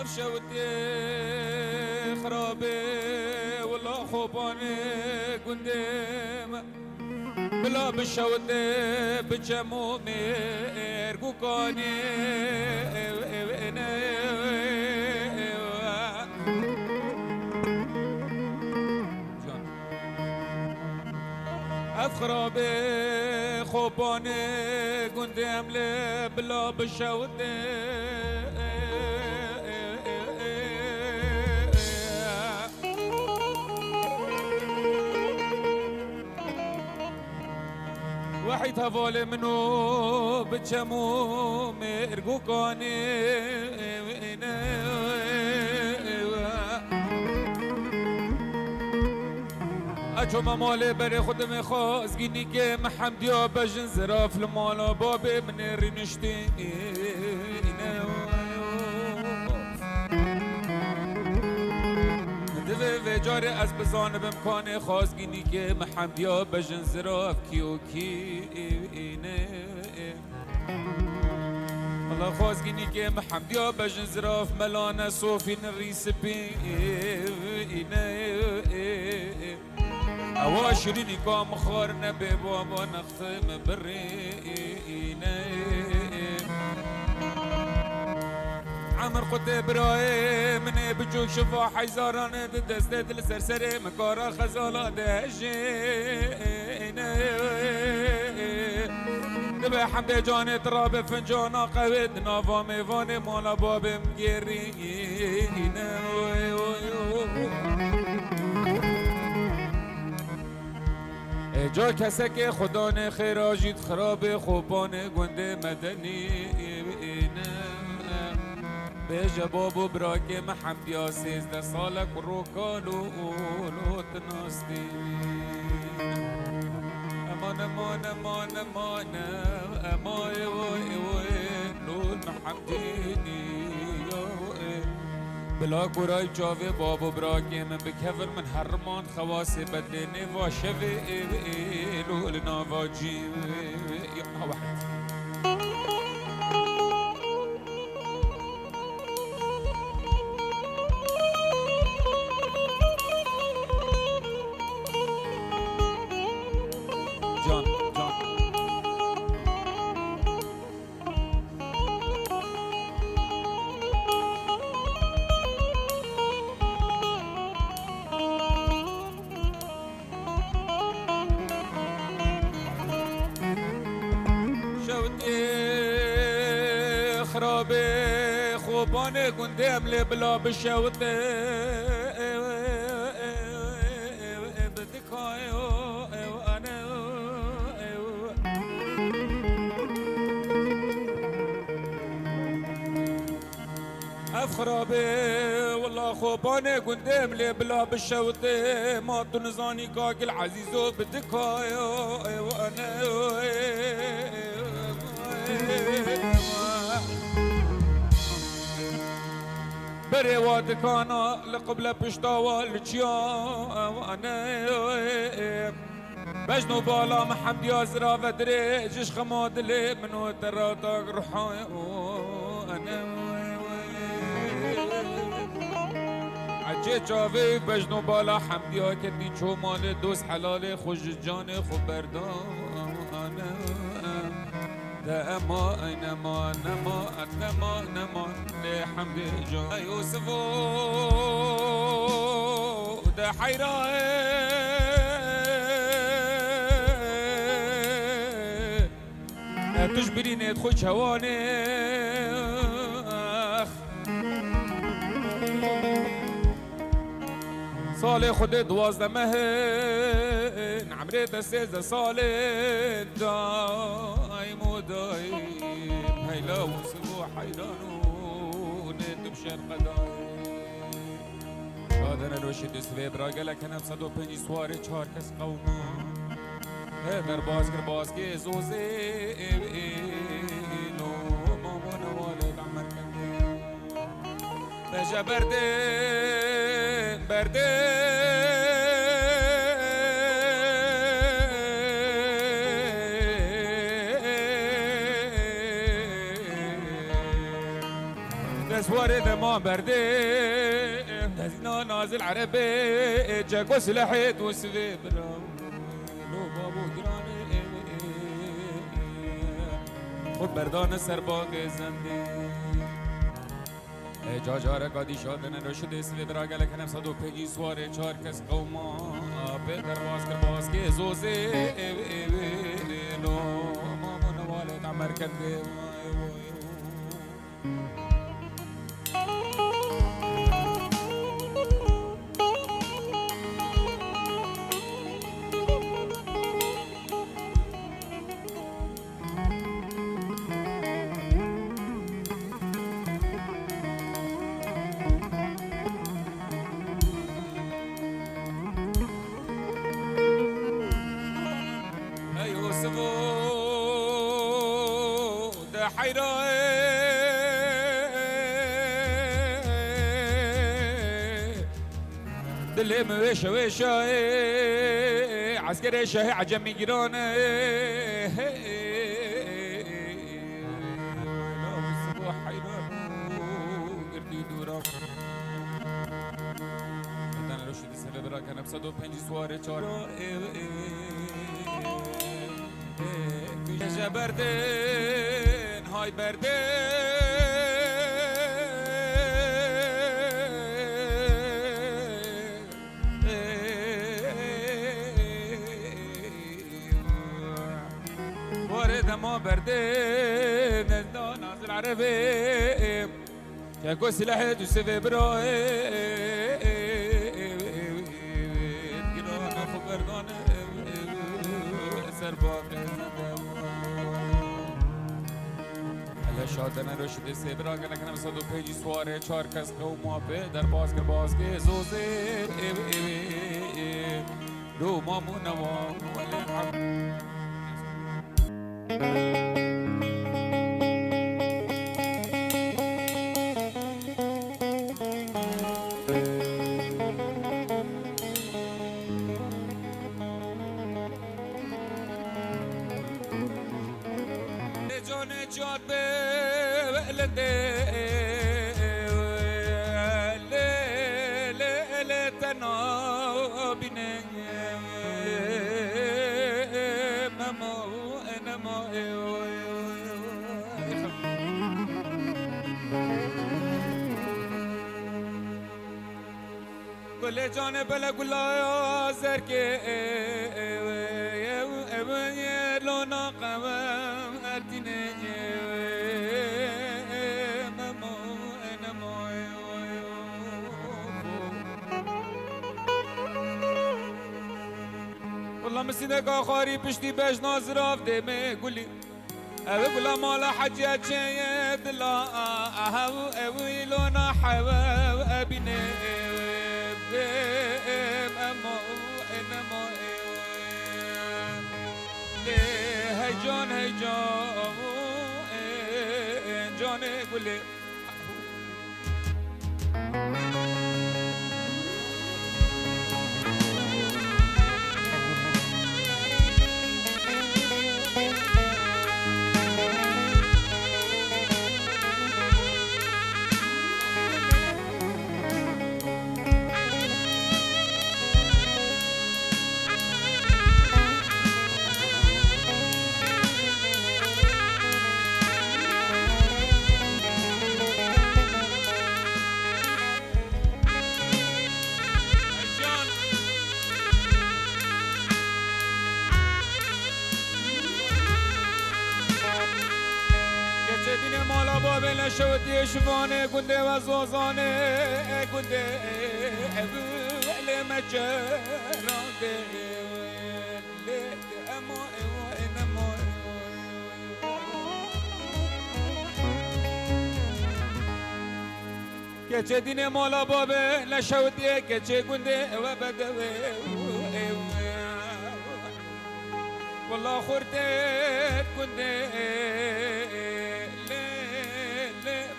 شوتي خرابي والله خوباني قندم بلا بشوتي بجمومي ارقوكاني خرابي خوباني قندم لي بلا بشوتي وحيد هفولي منو بتشمو مرقوكاني اجو مالي بري خدمي خاص جيني كي محمد يا بجن زراف المالا بابي من رينشتي دفه جاري از بزانه بمکانه خواستگینی که محمدیا بجن زراف کیو کی اینه الله خواستگینی که محمدیا بجن زراف ملانه صوفی نریس بی اینه اوا شیرینی کام خار نبی بابا نختم بری اینه عمر قطع برای منه بجوک شفا حیزارانه دسته دل سرسره مکارا خزالا دهجینه دبه حمد جان تراب فنجانا قوید نافا میوان مالا بابم گرینه جا کسه که خدا نه خیراجید خراب خوبان گنده مدنی به جباب براکه محمد یا 13 سالک رو کالو تناستی امان امان امان امان امای وای لول محمدینی بلا قرای جاوه بابو براکه من بکفر من هرمان خواست بدلنی و شوه لول ناواجی واحد خرابي خوباني قندم لي بلا بشوتي بدك هاي وانا خرابي والله خوباني قندم لي بلا بشوتي ما تنزاني كاك العزيزو بدك هاي وانا بري وادكانا لقبل بشتاوى لجيا وانا بجنو بالا محمد يا زرافة دري جيش خماد لي منو تراتاك روحاي وانا عجي جاوي بجنو بالا حمد يا كدي چو مال دوست حلال خوش جان خبردان انا اما انما نما انما نما لحمد جان يوسف ده حيران تجبريني تخش هواني سال خود 12 مهن عمري 13 سال دايم ودايم هيلا وسبوع حيرانون تبشر قدايم قادر روشد سوي براقلك انا بصدو بنجي سواري 4 كس قومون هدر باز كي زوزي لو مامان والد عمر كندي رجا بردين بس وارد ما برده نزلنا نازل عربي جاكو سلاحيت وسفي برا لو بابو گرانه خود بردان سرباق زنده جا جاره قادی شادن رو شده سوی برا گله کنم صد و پگی سواره چار کس قوما به درواز کر باز که زوزه لو مامو نوالت عمر کنده دلي مويشة ويشة عسكري شاهي عجمي جيرانه لا الصباح حيران قردي دورا انا رشد السبب براك انا بصدو بنجي سواري چارا بردن هاي بردن وارد ما بردن نزدان نازل عربي كاكو سلاحي جسفي براي جرانا فقردان سرباق شادن رشد سبرا گله کنم صد و پیجی سواره چار کس قوما به در باز کر باز که زوزه دو مامو نوام ولی حب جان به ل تنابینه ممو انما گل جان بلا گلا زر که لونا قوام ارتینه والله مسيدك آخاري پشتی بش نازراف ده می گلی اوه گلا مالا حجیت چه دلا اهو اوه لونا حوا ابینه اما انما هیجان هیجان جان گلی مالا بابل شودی شوانه گنده و زوزانه گنده اول مجرانده اما انما که دین مالا بابل شودی که گنده و بدوه والله خورتت گنده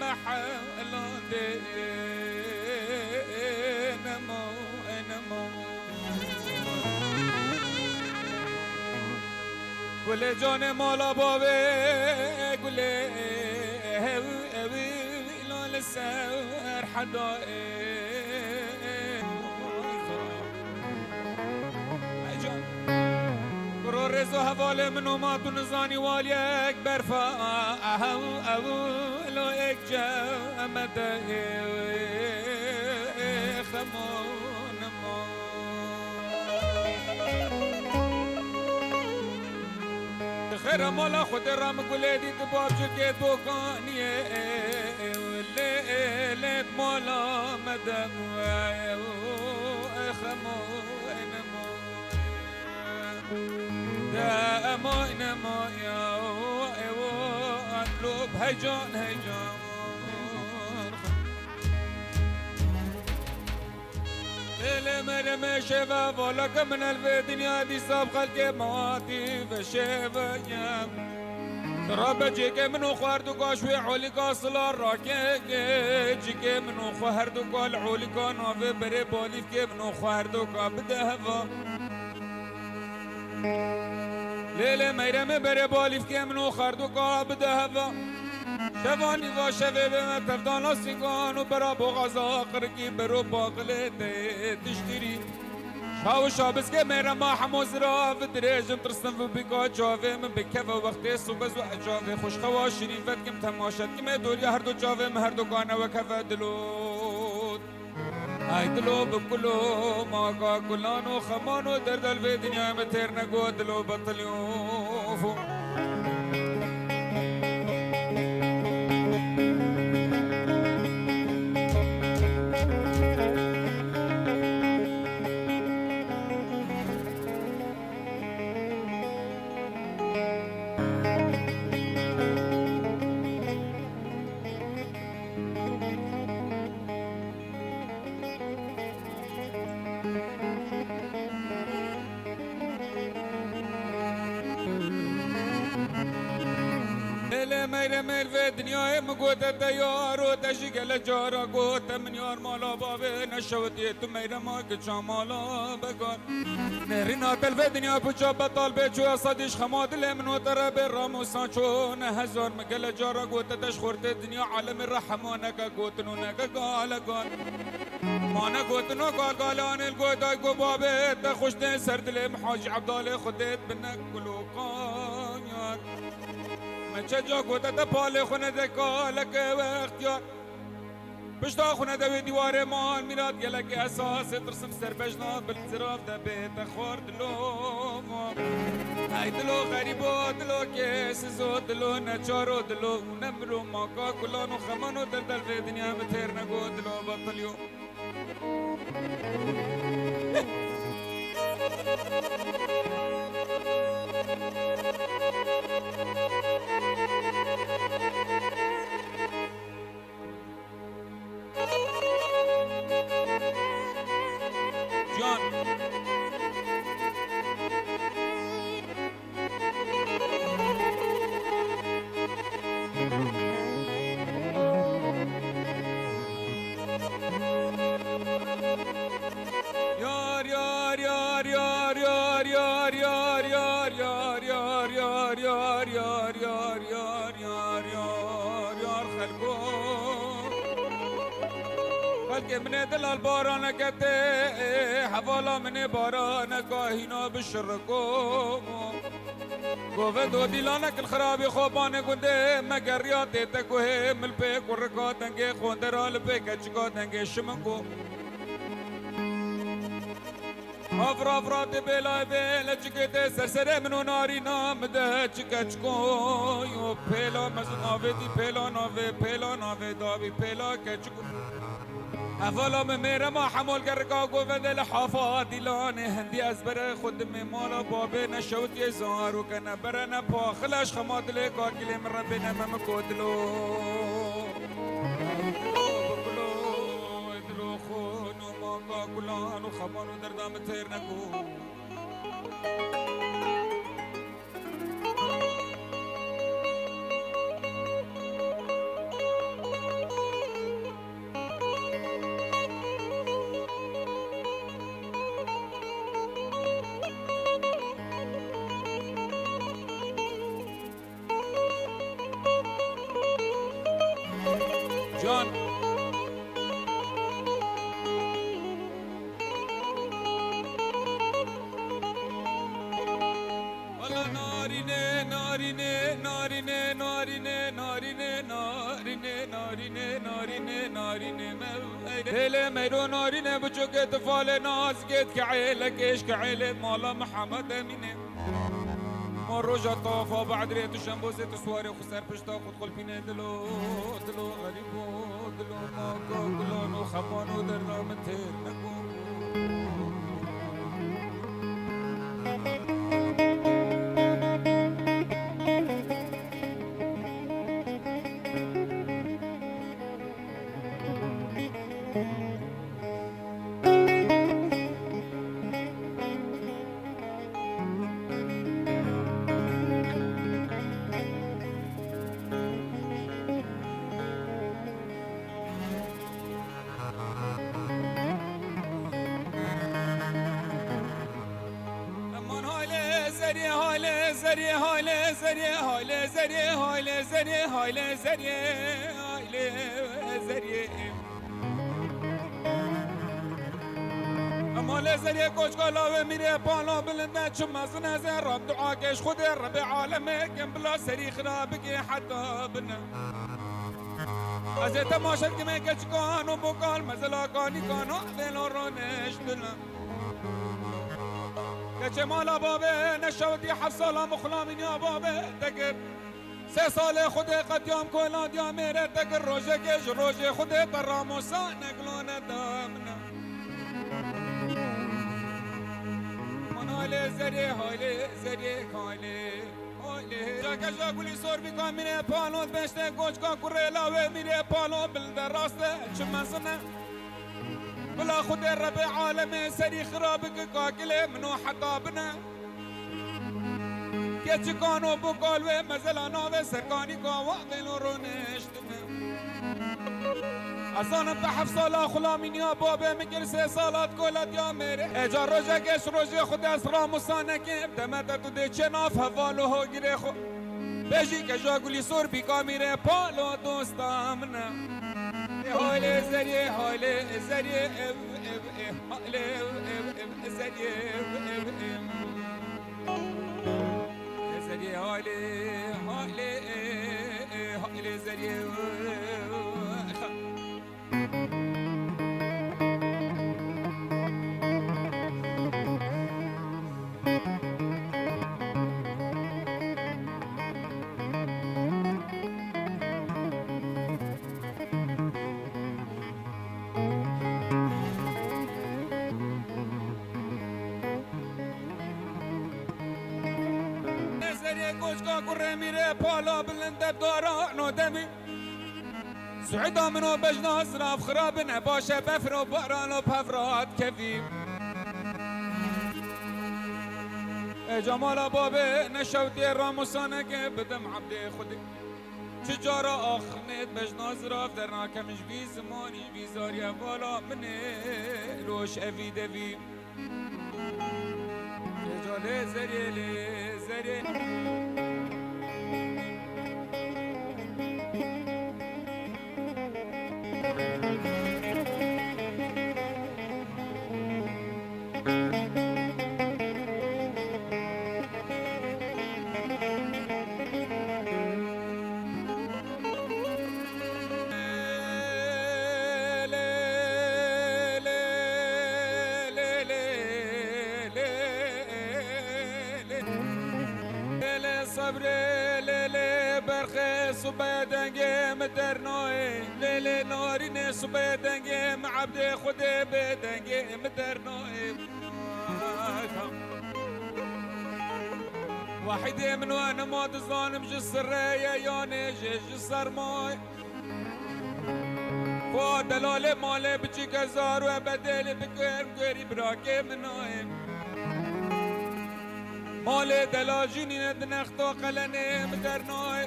محلانده نمو گل جان مالا بابه گل اوی لال سر حدائق اجان برو رزو حواله منو ما تو نزانی والیک برفا اولو اک جامده خمون ما خیر مالا خود رام گله دید باب جو که دوکانیه لیلت مالا مدم خمون ما دامون ما یا قلوب هجان هجان مرم شفا ولك من الدنيا دي ساب خلق مواتي فشفايا رب جيك منو خواردو قاشوي عولي قاصل الراكي جيك منو خواردو قال عولي قانو في بري بوليف كي منو خواردو قابده هفا ليلة ميرم بري بوليف كي منو خواردو قابده هفا شوانی و شوه به تفدان آسیگان و برا بغازا قرقی برو باقله تشتری شاو شابس که میرا ما حموز را و دریجم ترسن و بگا جاوه من بکه و وقتی صوبز و اجاوه خوشخوا شریفت کم تماشد که می دوری هر دو جاوه من هر دو گانه و کفه دلود ای دلو بکلو ماگا کلانو خمانو در دل و دنیا متر نگو دلو بطلیوفو میره مل دنیای مگوده دیار و تشکل جارا گوته من یار مالا بابه نشودی تو میره ما که چا مالا بگار نرینا تلف دنیا پچا بطال بیچو اصادیش خماد لمنو تره بی راموسان چون هزار مگل جارا گوته تش خورده دنیا عالم رحمانکا گوتنو نگا گالگان مانا گوتنو گالگالان الگویدای گو بابه تخوشته سردل محاج عبدال خودت بنک گلوکان یار چه جا گوته تا پال خونه دکالک و اختیار پشتا خونه دوی دیوار مال میراد گلک اساس ترسم سر بجنا بالزراف ده بیت خورد دلو های دلو غریبو دلو کسزو دلو نچارو دلو نمرو ماکا کلانو خمانو دل دل في دنیا متر نگو دلو بطلیو جان یار یار یار یار یار یار یار یار یار یار یار یار یار یار یار یار یار یار خلقو خلق من دل الباران کته حوالا من باران گاهینا بشرکو گوه دو دیلانک الخرابی خوبان گنده مگر یاده تکوه مل پی کرکا دنگه خوندرال پی کچکا دنگه شمنگو افراد بلا بلا چکته سرسره منو ناری نام ده چکچکو یو پیلا مزناوه دی پیلا ناوه داوی پیلا کچکو اولا میره ما حمول گرگا گوه دل حافا دیلانه هندی از بره خود مالا بابه نشوت یه زارو کنه بره نپا خلاش خما دل کاکلی من ربی نمم کدلو کلانو خمانو دردام تیر نکو جان نارینه نارینه نارینه نارینه نارینه نارینه هله میرو نارینه بچوکت فال ناز گت که عیله کش که عیله مالا محمد امینه ما روجا طافا بعد ريت شنبوزة سواري وخسر بشتا خد قلبينا دلو دلو غريبو دلو ماكو دلو خمانو درنا متير نكو زریه حاله زریه حاله زریه حاله زریه حاله زریه حاله زریه حاله زریه امال زریه کوچکالا و میره بالا بلنده چون مزن از رب دعاکش خود رب عالمه کم بلا سری خراب که حتی بنا از تماشا که من کچکان و بکال مزلاکانی کانو دلو رونش دلم که مالا بابه نشودی 7 سالا مخلامین یا بابه دگر 3 سال خود قدیام کلان یا میره دگر روژه کش روژه خود تراموسا نگلون دامنا من حاله زریه حاله زریه کاله حاله جاکه جاگولی سور بیکا میره پالون بشته گوچکا کره لاوه میره پالون بلده راسته چون منزنه بلا خود رب عالم سری خرابك قاكله منو حطابنا كيتش كانوا بقال ومزلانا وسركاني قواقل ورونشتنا اصلا بحف صلاة خلامين يا بابا مكر 3 سالات كولات يا ميري اجا روجا كش روجي خود اسرا مصانك دمتا تو دي چناف هوالو هو گره خو بجي كجا قولي صور بيكا ميري بالو دوستامنا هاله زریه هاله زریه هاله زریه زریه هاله هاله هاله زریه کوچکا کره میره پالا بلنده دارا نودمی سعیدا منو بجنا صراف خراب نباشه بفر و باران و پفرات کفیم جمالا بابه نشودی راموسانه که بدم عبد خودی چجارا آخنت بجنا صراف در ناکمش بی زمانی بیزاری بالا منه روش اوی دویم رجاله زریه زریه صبره لیلی برخه صبح دنگه مدرنوه لیلی نارینه صبح دنگه معبد خوده بدنگه مدرنوه واحده من وانا ما ظالم جسر ياني جسر ماي فو دلال مال بچی کزار و بدل بکرم گری براکه منایم مال دلاجینی ندنختا قلنه مدرنای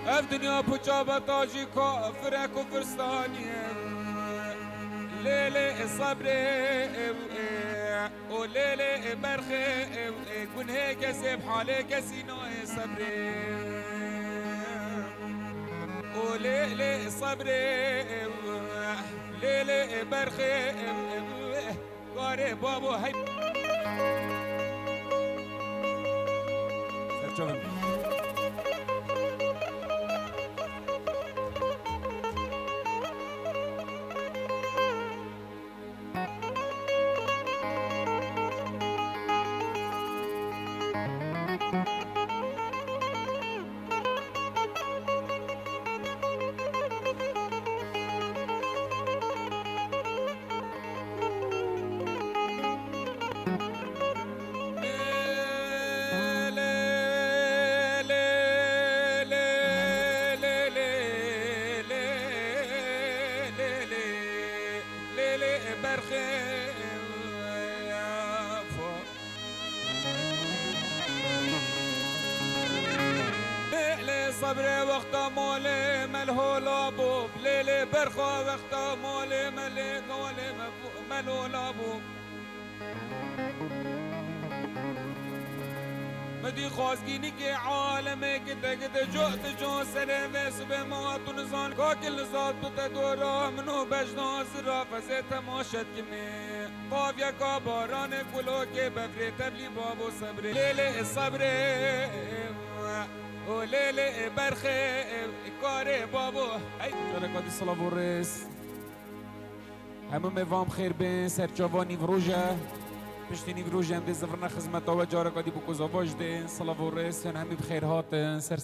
اف دنیا پوچا بطاجی کافره کفرستانیه لیله صبره و لیله برخه گنه کسی بحاله کسی نای صبره و لیله صبره لیله برخه کاره بابو هی سرچاوم صبر وقتا مال ملهولا بو لیل برخوا وقتا مال ملهولا بو مدی خواستگینی که عالمه که تگد جهت جان سره ویس به ما تو نزان کاکل نزاد بوده دورا منو بجناز را فزه تماشت کنه قاف یکا باران کلو که بفری تبلی بابو صبر لیل صبر و لیل برخه کار بابو ای جرکاتی صلاف و رس همه موام خیر بین سرچاوانی و روژه پشتینی و روژه هم ده زفرنا خزمت و جارکاتی بکوزا باش ده صلاف و رس همی بخیر هات سر